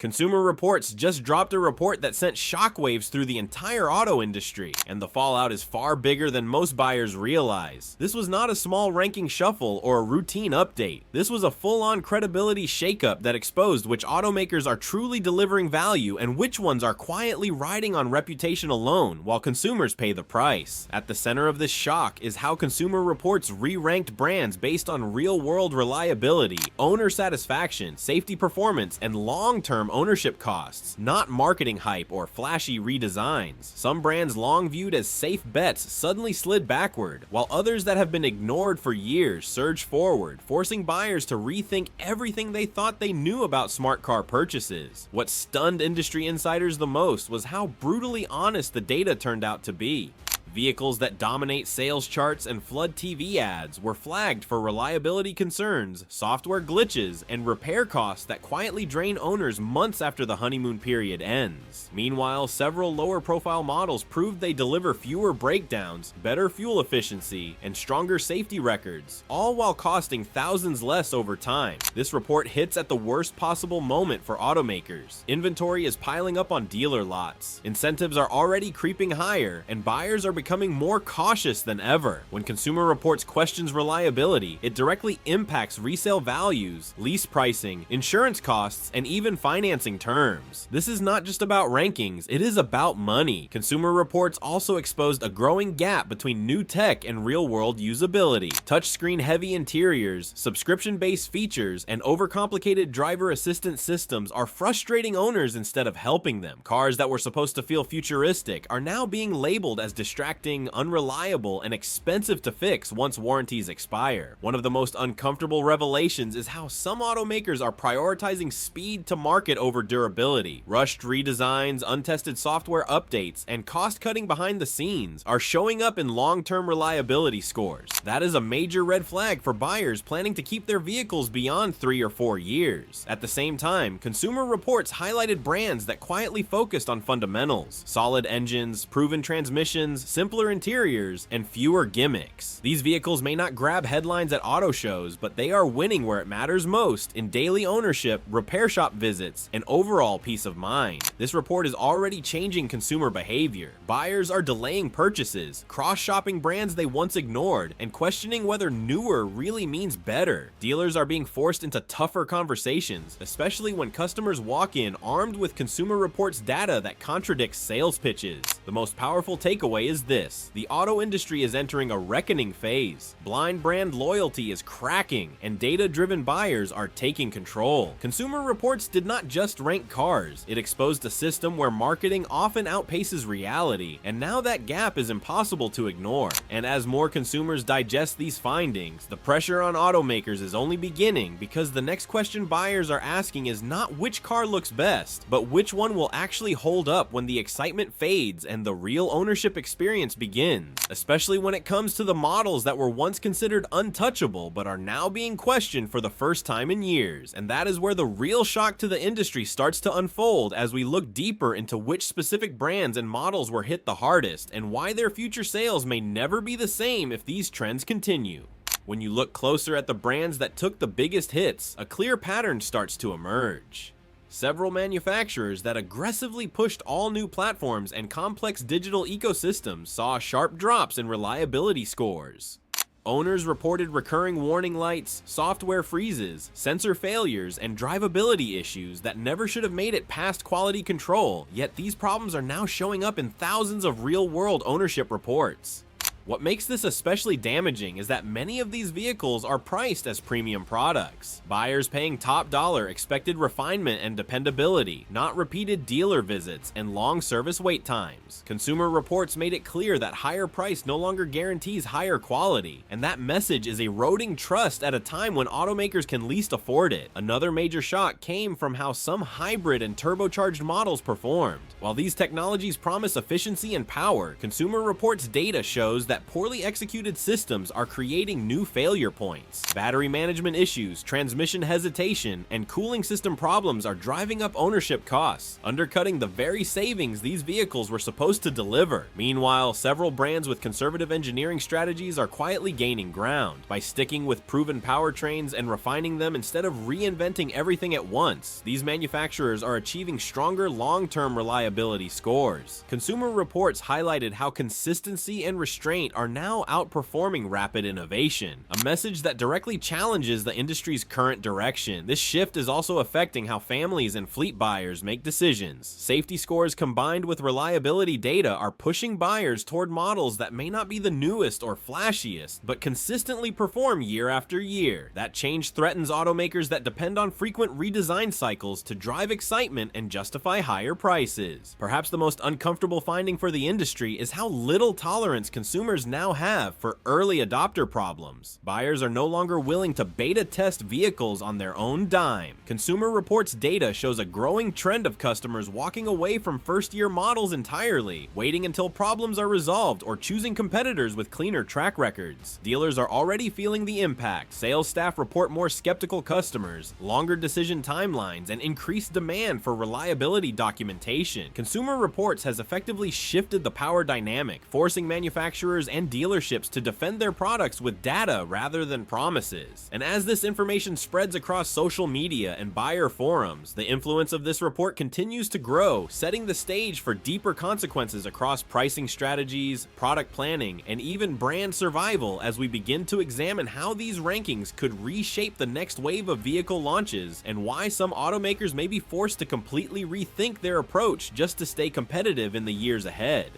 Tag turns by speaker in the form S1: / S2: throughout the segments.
S1: Consumer Reports just dropped a report that sent shockwaves through the entire auto industry, and the fallout is far bigger than most buyers realize. This was not a small ranking shuffle or a routine update. This was a full-on credibility shakeup that exposed which automakers are truly delivering value and which ones are quietly riding on reputation alone while consumers pay the price. At the center of this shock is how Consumer Reports re-ranked brands based on real-world reliability, owner satisfaction, safety performance, and long-term ownership costs, not marketing hype or flashy redesigns. Some brands long viewed as safe bets suddenly slid backward, while others that have been ignored for years surged forward, forcing buyers to rethink everything they thought they knew about smart car purchases. What stunned industry insiders the most was how brutally honest the data turned out to be. Vehicles that dominate sales charts and flood TV ads were flagged for reliability concerns, software glitches, and repair costs that quietly drain owners months after the honeymoon period ends. Meanwhile, several lower-profile models proved they deliver fewer breakdowns, better fuel efficiency, and stronger safety records, all while costing thousands less over time. This report hits at the worst possible moment for automakers. Inventory is piling up on dealer lots, incentives are already creeping higher, and buyers are becoming more cautious than ever. When Consumer Reports questions reliability, it directly impacts resale values, lease pricing, insurance costs, and even financing terms. This is not just about rankings, it is about money. Consumer Reports also exposed a growing gap between new tech and real-world usability. Touchscreen-heavy interiors, subscription-based features, and overcomplicated driver assistance systems are frustrating owners instead of helping them. Cars that were supposed to feel futuristic are now being labeled as distracting, unreliable, and expensive to fix once warranties expire. One of the most uncomfortable revelations is how some automakers are prioritizing speed to market over durability. Rushed redesigns, untested software updates, and cost-cutting behind the scenes are showing up in long-term reliability scores. That is a major red flag for buyers planning to keep their vehicles beyond 3 or 4 years. At the same time, Consumer Reports highlighted brands that quietly focused on fundamentals: solid engines, proven transmissions, simpler interiors, and fewer gimmicks. These vehicles may not grab headlines at auto shows, but they are winning where it matters most in daily ownership, repair shop visits, and overall peace of mind. This report is already changing consumer behavior. Buyers are delaying purchases, cross-shopping brands they once ignored, and questioning whether newer really means better. Dealers are being forced into tougher conversations, especially when customers walk in armed with Consumer Reports data that contradicts sales pitches. The most powerful takeaway is this: the auto industry is entering a reckoning phase. Blind brand loyalty is cracking, and data-driven buyers are taking control. Consumer Reports did not just rank cars, it exposed a system where marketing often outpaces reality, and now that gap is impossible to ignore. And as more consumers digest these findings, the pressure on automakers is only beginning, because the next question buyers are asking is not which car looks best, but which one will actually hold up when the excitement fades and the real ownership experience begins, especially when it comes to the models that were once considered untouchable but are now being questioned for the first time in years. And that is where the real shock to the industry starts to unfold as we look deeper into which specific brands and models were hit the hardest and why their future sales may never be the same if these trends continue. When you look closer at the brands that took the biggest hits, a clear pattern starts to emerge. Several manufacturers that aggressively pushed all new platforms and complex digital ecosystems saw sharp drops in reliability scores. Owners reported recurring warning lights, software freezes, sensor failures, and drivability issues that never should have made it past quality control, yet these problems are now showing up in thousands of real-world ownership reports. What makes this especially damaging is that many of these vehicles are priced as premium products. Buyers paying top dollar expected refinement and dependability, not repeated dealer visits and long service wait times. Consumer Reports made it clear that higher price no longer guarantees higher quality, and that message is eroding trust at a time when automakers can least afford it. Another major shock came from how some hybrid and turbocharged models performed. While these technologies promise efficiency and power, Consumer Reports data shows that poorly executed systems are creating new failure points. Battery management issues, transmission hesitation, and cooling system problems are driving up ownership costs, undercutting the very savings these vehicles were supposed to deliver. Meanwhile, several brands with conservative engineering strategies are quietly gaining ground by sticking with proven powertrains and refining them instead of reinventing everything at once. These manufacturers are achieving stronger long-term reliability scores. Consumer Reports highlighted how consistency and restraint are now outperforming rapid innovation, a message that directly challenges the industry's current direction. This shift is also affecting how families and fleet buyers make decisions. Safety scores combined with reliability data are pushing buyers toward models that may not be the newest or flashiest, but consistently perform year after year. That change threatens automakers that depend on frequent redesign cycles to drive excitement and justify higher prices. Perhaps the most uncomfortable finding for the industry is how little tolerance consumers now have for early adopter problems. Buyers are no longer willing to beta test vehicles on their own dime. Consumer Reports data shows a growing trend of customers walking away from first-year models entirely, waiting until problems are resolved or choosing competitors with cleaner track records. Dealers are already feeling the impact. Sales staff report more skeptical customers, longer decision timelines, and increased demand for reliability documentation. Consumer Reports has effectively shifted the power dynamic, forcing manufacturers and dealerships to defend their products with data rather than promises. And as this information spreads across social media and buyer forums, the influence of this report continues to grow, setting the stage for deeper consequences across pricing strategies, product planning, and even brand survival as we begin to examine how these rankings could reshape the next wave of vehicle launches and why some automakers may be forced to completely rethink their approach just to stay competitive in the years ahead.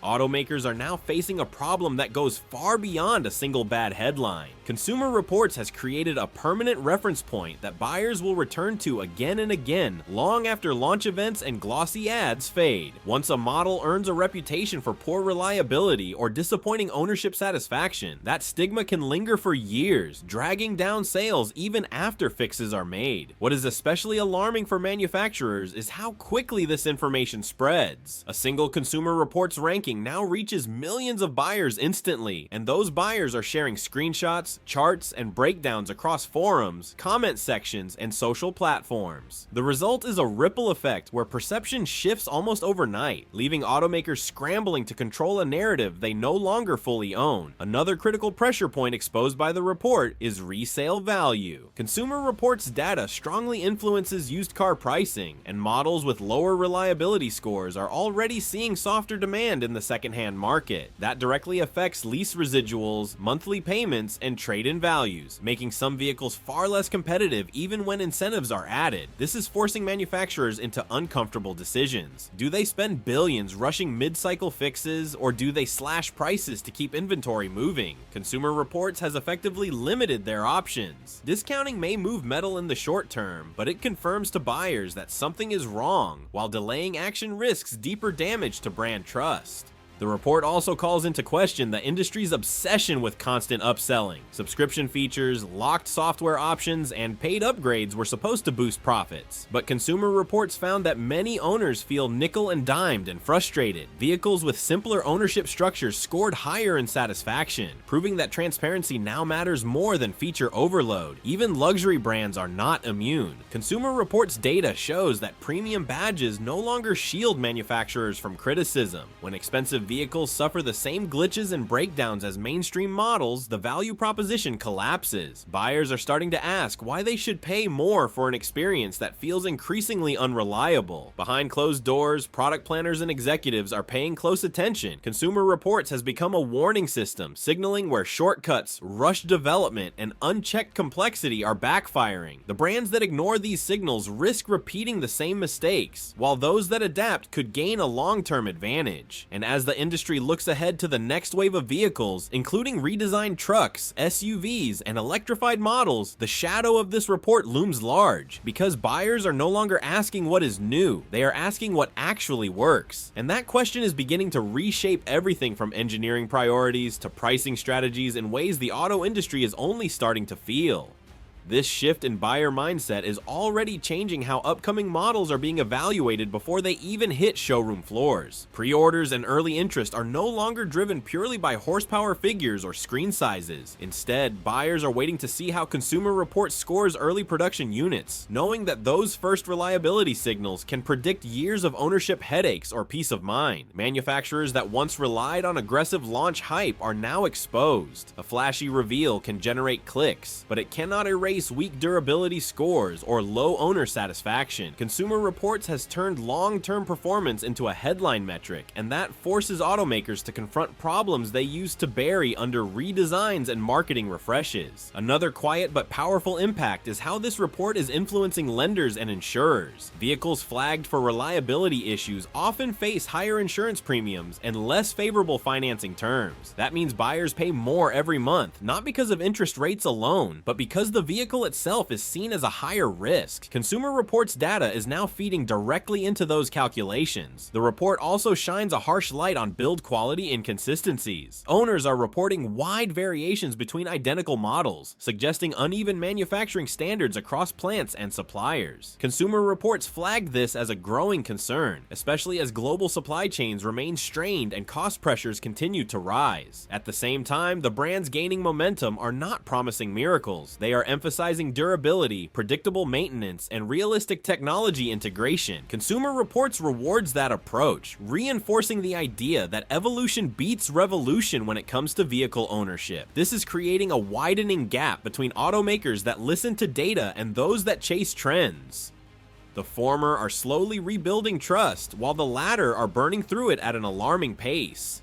S1: Automakers are now facing a problem that goes far beyond a single bad headline. Consumer Reports has created a permanent reference point that buyers will return to again and again, long after launch events and glossy ads fade. Once a model earns a reputation for poor reliability or disappointing ownership satisfaction, that stigma can linger for years, dragging down sales even after fixes are made. What is especially alarming for manufacturers is how quickly this information spreads. A single Consumer Reports ranking now reaches millions of buyers instantly, and those buyers are sharing screenshots, charts, and breakdowns across forums, comment sections, and social platforms. The result is a ripple effect where perception shifts almost overnight, leaving automakers scrambling to control a narrative they no longer fully own. Another critical pressure point exposed by the report is resale value. Consumer Reports data strongly influences used car pricing, and models with lower reliability scores are already seeing softer demand in the secondhand market. That directly affects lease residuals, monthly payments, and trade-in values, making some vehicles far less competitive even when incentives are added. This is forcing manufacturers into uncomfortable decisions. Do they spend billions rushing mid-cycle fixes, or do they slash prices to keep inventory moving? Consumer Reports has effectively limited their options. Discounting may move metal in the short term, but it confirms to buyers that something is wrong, while delaying action risks deeper damage to brand trust. The report also calls into question the industry's obsession with constant upselling. Subscription features, locked software options, and paid upgrades were supposed to boost profits. But Consumer Reports found that many owners feel nickel and dimed and frustrated. Vehicles with simpler ownership structures scored higher in satisfaction, proving that transparency now matters more than feature overload. Even luxury brands are not immune. Consumer Reports data shows that premium badges no longer shield manufacturers from criticism. When expensive vehicles suffer the same glitches and breakdowns as mainstream models, the value proposition collapses. Buyers are starting to ask why they should pay more for an experience that feels increasingly unreliable. Behind closed doors, product planners and executives are paying close attention. Consumer Reports has become a warning system, signaling where shortcuts, rushed development, and unchecked complexity are backfiring. The brands that ignore these signals risk repeating the same mistakes, while those that adapt could gain a long-term advantage. And as the industry looks ahead to the next wave of vehicles, including redesigned trucks, SUVs, and electrified models, the shadow of this report looms large, because buyers are no longer asking what is new, they are asking what actually works. And that question is beginning to reshape everything from engineering priorities to pricing strategies in ways the auto industry is only starting to feel. This shift in buyer mindset is already changing how upcoming models are being evaluated before they even hit showroom floors. Pre-orders and early interest are no longer driven purely by horsepower figures or screen sizes. Instead, buyers are waiting to see how Consumer Reports scores early production units, knowing that those first reliability signals can predict years of ownership headaches or peace of mind. Manufacturers that once relied on aggressive launch hype are now exposed. A flashy reveal can generate clicks, but it cannot erase weak durability scores or low owner satisfaction. Consumer Reports has turned long-term performance into a headline metric, and that forces automakers to confront problems they used to bury under redesigns and marketing refreshes. Another quiet but powerful impact is how this report is influencing lenders and insurers. Vehicles flagged for reliability issues often face higher insurance premiums and less favorable financing terms. That means buyers pay more every month, not because of interest rates alone, but because the vehicle itself is seen as a higher risk. Consumer Reports data is now feeding directly into those calculations. The report also shines a harsh light on build quality inconsistencies. Owners are reporting wide variations between identical models, suggesting uneven manufacturing standards across plants and suppliers. Consumer Reports flagged this as a growing concern, especially as global supply chains remain strained and cost pressures continue to rise. At the same time, the brands gaining momentum are not promising miracles. They are emphasizing durability, predictable maintenance, and realistic technology integration. Consumer Reports rewards that approach, reinforcing the idea that evolution beats revolution when it comes to vehicle ownership. This is creating a widening gap between automakers that listen to data and those that chase trends. The former are slowly rebuilding trust, while the latter are burning through it at an alarming pace.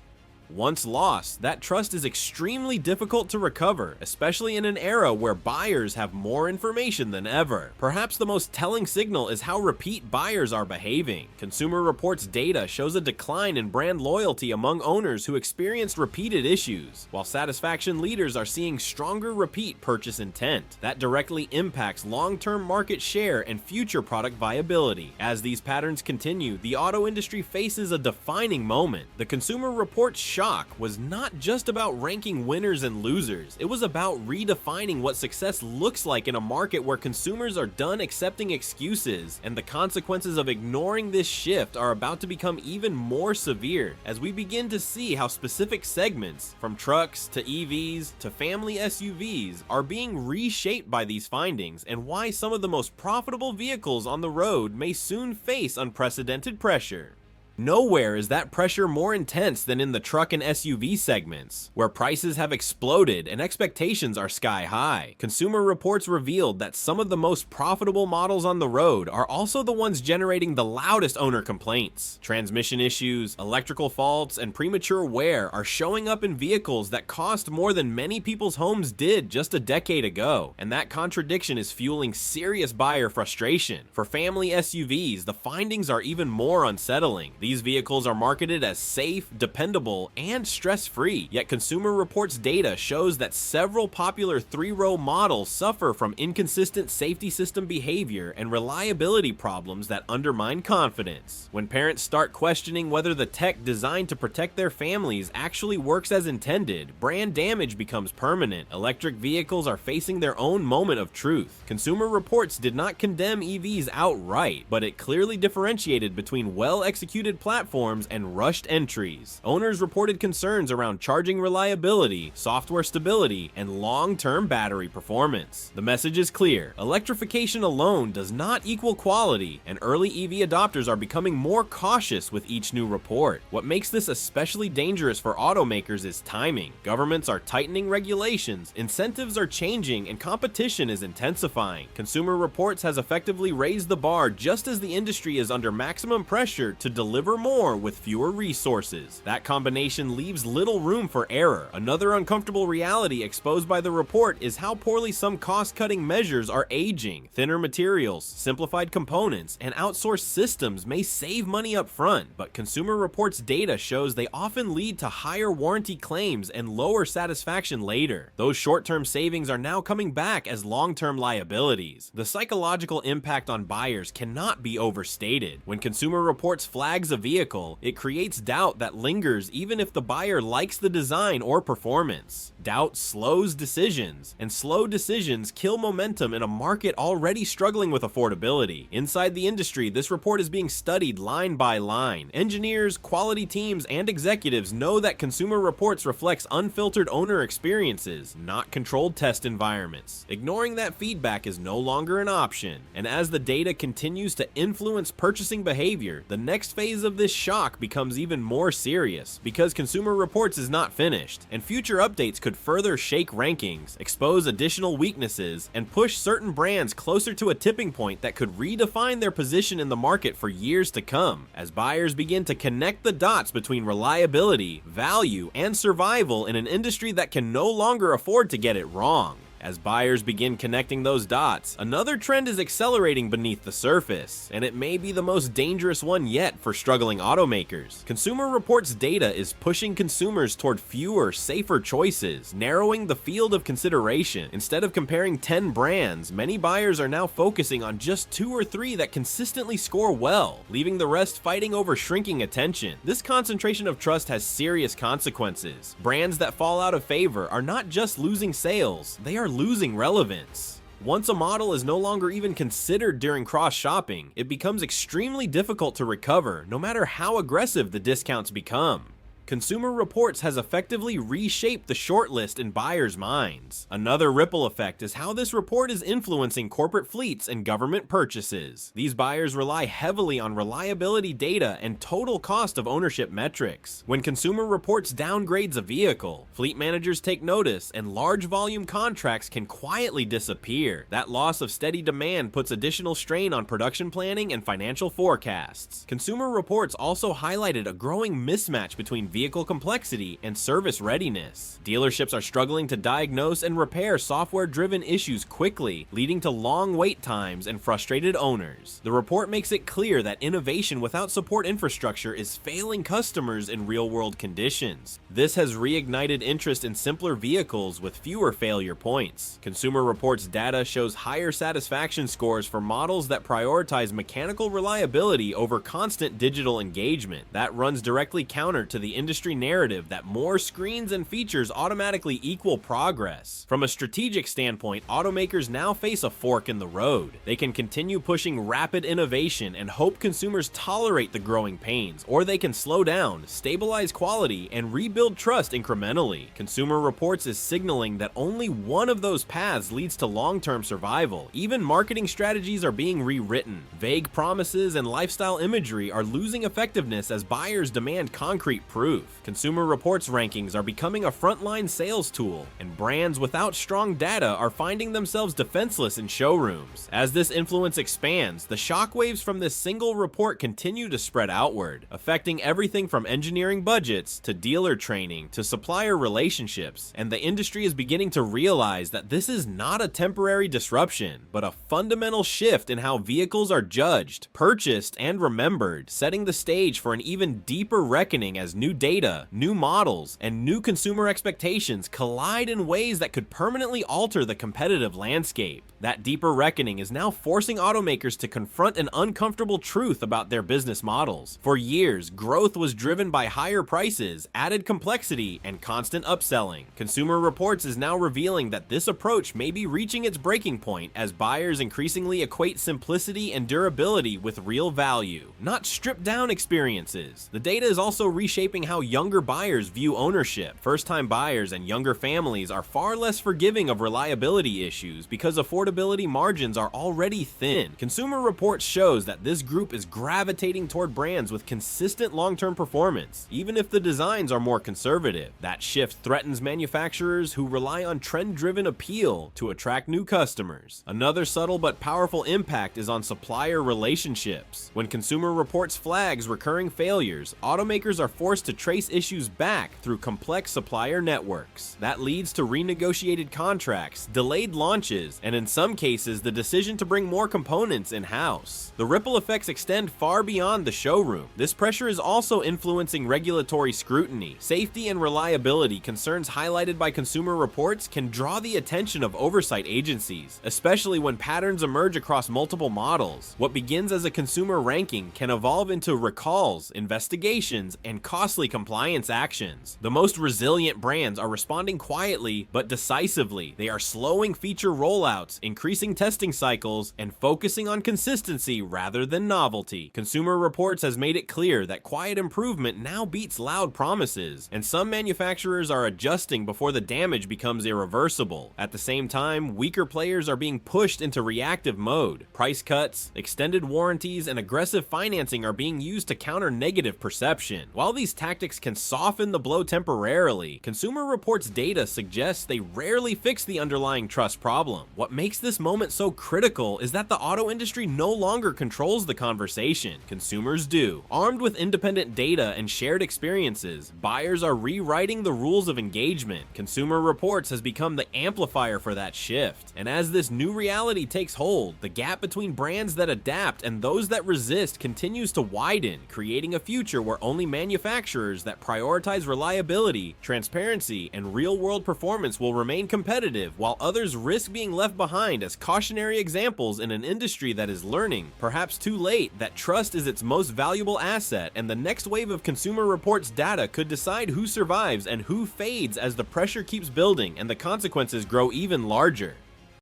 S1: Once lost, that trust is extremely difficult to recover, especially in an era where buyers have more information than ever. Perhaps the most telling signal is how repeat buyers are behaving. Consumer Reports data shows a decline in brand loyalty among owners who experienced repeated issues, while satisfaction leaders are seeing stronger repeat purchase intent. That directly impacts long-term market share and future product viability. As these patterns continue, the auto industry faces a defining moment. The Consumer Reports shock was not just about ranking winners and losers, it was about redefining what success looks like in a market where consumers are done accepting excuses, and the consequences of ignoring this shift are about to become even more severe as we begin to see how specific segments, from trucks to EVs to family SUVs, are being reshaped by these findings, and why some of the most profitable vehicles on the road may soon face unprecedented pressure. Nowhere is that pressure more intense than in the truck and SUV segments, where prices have exploded and expectations are sky high. Consumer Reports revealed that some of the most profitable models on the road are also the ones generating the loudest owner complaints. Transmission issues, electrical faults, and premature wear are showing up in vehicles that cost more than many people's homes did just a decade ago, and that contradiction is fueling serious buyer frustration. For family SUVs, the findings are even more unsettling. These vehicles are marketed as safe, dependable, and stress-free, yet Consumer Reports data shows that several popular three-row models suffer from inconsistent safety system behavior and reliability problems that undermine confidence. When parents start questioning whether the tech designed to protect their families actually works as intended, brand damage becomes permanent. Electric vehicles are facing their own moment of truth. Consumer Reports did not condemn EVs outright, but it clearly differentiated between well-executed platforms and rushed entries. Owners reported concerns around charging reliability, software stability, and long-term battery performance. The message is clear: electrification alone does not equal quality, and early EV adopters are becoming more cautious with each new report. What makes this especially dangerous for automakers is timing. Governments are tightening regulations, incentives are changing, and competition is intensifying. Consumer Reports has effectively raised the bar just as the industry is under maximum pressure to deliver more with fewer resources. That combination leaves little room for error. Another uncomfortable reality exposed by the report is how poorly some cost-cutting measures are aging. Thinner materials, simplified components, and outsourced systems may save money up front, but Consumer Reports data shows they often lead to higher warranty claims and lower satisfaction later. Those short-term savings are now coming back as long-term liabilities. The psychological impact on buyers cannot be overstated. When Consumer Reports flags a a vehicle, it creates doubt that lingers even if the buyer likes the design or performance. Doubt slows decisions, and slow decisions kill momentum in a market already struggling with affordability. Inside the industry, this report is being studied line by line. Engineers, quality teams, and executives know that Consumer Reports reflects unfiltered owner experiences, not controlled test environments. Ignoring that feedback is no longer an option, and as the data continues to influence purchasing behavior, the next phase of this shock becomes even more serious, because Consumer Reports is not finished, and future updates could further shake rankings, expose additional weaknesses, and push certain brands closer to a tipping point that could redefine their position in the market for years to come, as buyers begin to connect the dots between reliability, value, and survival in an industry that can no longer afford to get it wrong. As buyers begin connecting those dots, another trend is accelerating beneath the surface, and it may be the most dangerous one yet for struggling automakers. Consumer Reports data is pushing consumers toward fewer, safer choices, narrowing the field of consideration. Instead of comparing 10 brands, many buyers are now focusing on just 2 or 3 that consistently score well, leaving the rest fighting over shrinking attention. This concentration of trust has serious consequences. Brands that fall out of favor are not just losing sales, they are losing relevance. Once a model is no longer even considered during cross-shopping, it becomes extremely difficult to recover, no matter how aggressive the discounts become. Consumer Reports has effectively reshaped the shortlist in buyers' minds. Another ripple effect is how this report is influencing corporate fleets and government purchases. These buyers rely heavily on reliability data and total cost of ownership metrics. When Consumer Reports downgrades a vehicle, fleet managers take notice, and large volume contracts can quietly disappear. That loss of steady demand puts additional strain on production planning and financial forecasts. Consumer Reports also highlighted a growing mismatch between vehicle complexity and service readiness. Dealerships are struggling to diagnose and repair software-driven issues quickly, leading to long wait times and frustrated owners. The report makes it clear that innovation without support infrastructure is failing customers in real-world conditions. This has reignited interest in simpler vehicles with fewer failure points. Consumer Reports data shows higher satisfaction scores for models that prioritize mechanical reliability over constant digital engagement. That runs directly counter to the industry narrative that more screens and features automatically equal progress. From a strategic standpoint, automakers now face a fork in the road. They can continue pushing rapid innovation and hope consumers tolerate the growing pains, or they can slow down, stabilize quality, and rebuild trust incrementally. Consumer Reports is signaling that only one of those paths leads to long-term survival. Even marketing strategies are being rewritten. Vague promises and lifestyle imagery are losing effectiveness as buyers demand concrete proof. Consumer Reports rankings are becoming a frontline sales tool, and brands without strong data are finding themselves defenseless in showrooms. As this influence expands, the shockwaves from this single report continue to spread outward, affecting everything from engineering budgets to dealer training to supplier relationships, and the industry is beginning to realize that this is not a temporary disruption, but a fundamental shift in how vehicles are judged, purchased, and remembered, setting the stage for an even deeper reckoning as new data, new models, and new consumer expectations collide in ways that could permanently alter the competitive landscape. That deeper reckoning is now forcing automakers to confront an uncomfortable truth about their business models. For years, growth was driven by higher prices, added complexity, and constant upselling. Consumer Reports is now revealing that this approach may be reaching its breaking point as buyers increasingly equate simplicity and durability with real value, not stripped-down experiences. The data is also reshaping how younger buyers view ownership. First-time buyers and younger families are far less forgiving of reliability issues because affordability margins are already thin. Consumer Reports shows that this group is gravitating toward brands with consistent long-term performance, even if the designs are more conservative. That shift threatens manufacturers who rely on trend-driven appeal to attract new customers. Another subtle but powerful impact is on supplier relationships. When Consumer Reports flags recurring failures, automakers are forced to trace issues back through complex supplier networks. That leads to renegotiated contracts, delayed launches, and in some cases, the decision to bring more components in-house. The ripple effects extend far beyond the showroom. This pressure is also influencing regulatory scrutiny. Safety and reliability concerns highlighted by Consumer Reports can draw the attention of oversight agencies, especially when patterns emerge across multiple models. What begins as a consumer ranking can evolve into recalls, investigations, and costly compliance actions. The most resilient brands are responding quietly but decisively. They are slowing feature rollouts, increasing testing cycles, and focusing on consistency rather than novelty. Consumer Reports has made it clear that quiet improvement now beats loud promises, and some manufacturers are adjusting before the damage becomes irreversible. At the same time, weaker players are being pushed into reactive mode. Price cuts, extended warranties, and aggressive financing are being used to counter negative perception. While these tactics can soften the blow temporarily, Consumer Reports data suggests they rarely fix the underlying trust problem. What makes this moment so critical is that the auto industry no longer controls the conversation. Consumers do. Armed with independent data and shared experiences, buyers are rewriting the rules of engagement. Consumer Reports has become the amplifier for that shift. And as this new reality takes hold, the gap between brands that adapt and those that resist continues to widen, creating a future where only manufacturers that prioritize reliability, transparency, and real-world performance will remain competitive, while others risk being left behind as cautionary examples in an industry that is learning, perhaps too late, that trust is its most valuable asset, and the next wave of Consumer Reports data could decide who survives and who fades as the pressure keeps building and the consequences grow even larger.